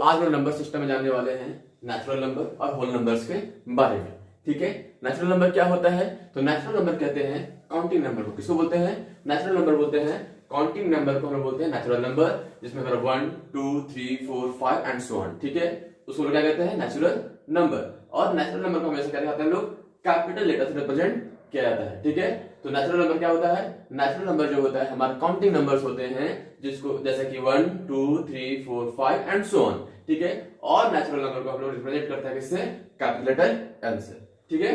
आज हम number system में जानने वाले हैं नेचुरल नंबर और होल नंबर्स के बारे में। ठीक है, नेचुरल नंबर क्या होता है? तो नेचुरल नंबर कहते हैं काउंटिंग नंबर को। किसको बोलते हैं? नेचुरल नंबर बोलते हैं। काउंटिंग नंबर को हम लोग बोलते हैं नेचुरल नंबर, जिसमें 1 2 3 4 5 एंड सो ऑन। ठीक है, उसको क्या कहते हैं? Natural number. और नेचुरल नंबर को हमेशा क्या कहते हैं लोग? कैपिटल लेटर से रिप्रेजेंट किया जाता है। ठीक है, तो नेचुरल नंबर क्या होता है? नेचुरल नंबर जो होता है हमारे काउंटिंग नंबर्स होते हैं, जिसको जैसे कि 1 2 3 4 5 एंड सो ऑन। ठीक है, और नेचुरल नंबर को हम लोग रिप्रेजेंट करते हैं किससे? कैपिटल लेटर एन से। ठीक है,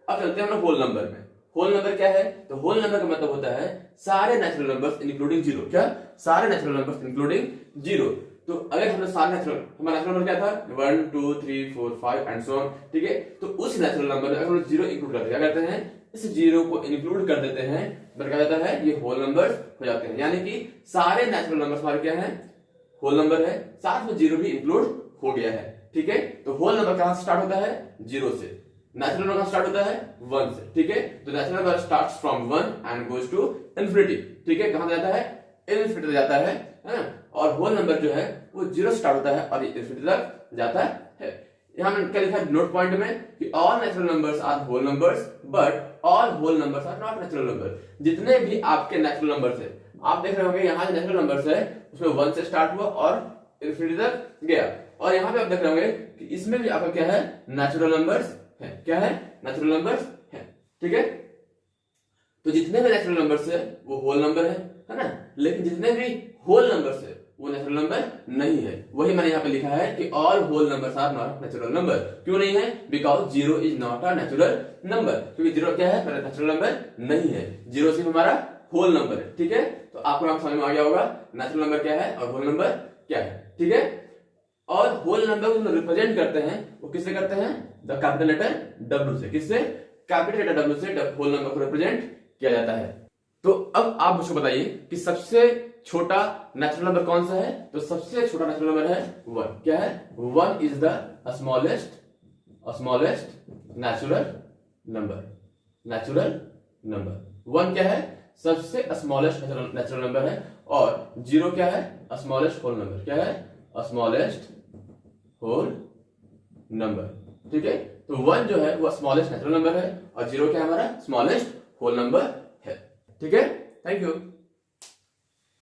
अब चलते हैं हम लोग होल नंबर में। होल नंबर क्या है? तो होल नंबर का मतलब होता है सारे नेचुरल नंबर्स इंक्लूडिंग जीरो। क्या? सारे नेचुरल नंबर्स इंक्लूडिंग जीरो। तो अगर हमने सारे हमारा नेचुरल नंबर क्या था? 1 2 3 4 5 एंड सो ऑन। ठीक है, तो उस नेचुरल नंबर में अगर हम जीरो इंक्लूड करते हैं, क्या करते हैं? इस जीरो को इंक्लूड कर देते हैं, तो क्या जाता है? ये होल नंबर्स हो जाते हैं। यानी कि सारे नेचुरल नंबर्स हमारे क्या है? होल नंबर है, साथ में जीरो भी इंक्लूड हो गया है। ठीक है, तो होल नंबर कहां से स्टार्ट होता है? जीरो से। नेचुरल नंबर स्टार्ट होता है 1 से। ठीक है, तो natural number starts from 1 and goes to infinity. ठीक है, कहां जाता है? इंफिनिटी जाता है। और होल नंबर जो है वो जीरो स्टार्ट होता है और इंफिनिटी तक जाता है। यहां मैंने क्या लिखा है नोट पॉइंट में कि all natural numbers are whole numbers but all whole numbers are not natural number. जितने भी आपके नेचुरल नंबर्स है, आप देख रहे होंगे यहाँ जो नेचुरल नंबर्स है उसमें 1 से स्टार्ट हुआ और इंफिनिटी तक गया। और यहाँ पे आप देख रहे होंगे कि इसमें भी आपका क्या है? नेचुरल नंबर्स है। क्या है? नेचुरल नंबर्स है। ठीक है, तो जितने भी नेचुरल नंबर्स है वो होल नंबर है ना? लेकिन जितने भी होल नंबर्स है वो नेचुरल नंबर नहीं है। वही मैंने यहाँ पे लिखा है कि all whole numbers are not natural number. क्यों नहीं है? Because zero is not a natural number. क्योंकि जीरो क्या है? नेचुरल नंबर नहीं है। जीरो सिर्फ हमारा होल नंबर है। ठीक है, तो आपको नाम समझ में आ गया होगा नेचुरल नंबर क्या है और होल नंबर क्या है। ठीक है, और होल नंबर को रिप्रेजेंट करते हैं वो किससे करते हैं? द कैपिटल लेटर W से। किससे? कैपिटल लेटर W से होल नंबर को रिप्रेजेंट किया जाता है। तो अब आप मुझे बताइए कि सबसे छोटा नेचुरल नंबर कौन सा है? तो सबसे छोटा नेचुरल नंबर है 1। क्या है? 1 is the smallest natural number. Natural number 1 क्या है? सबसे स्मॉलेस्ट नेचुरल नंबर है। और जीरो क्या है? Smallest whole number. क्या है? Smallest whole number. ठीक है, तो 1 जो है वो स्मॉलेस्ट नेचुरल नंबर है और जीरो क्या है? हमारा स्मॉलेस्ट होल नंबर है। ठीक है, थैंक यू।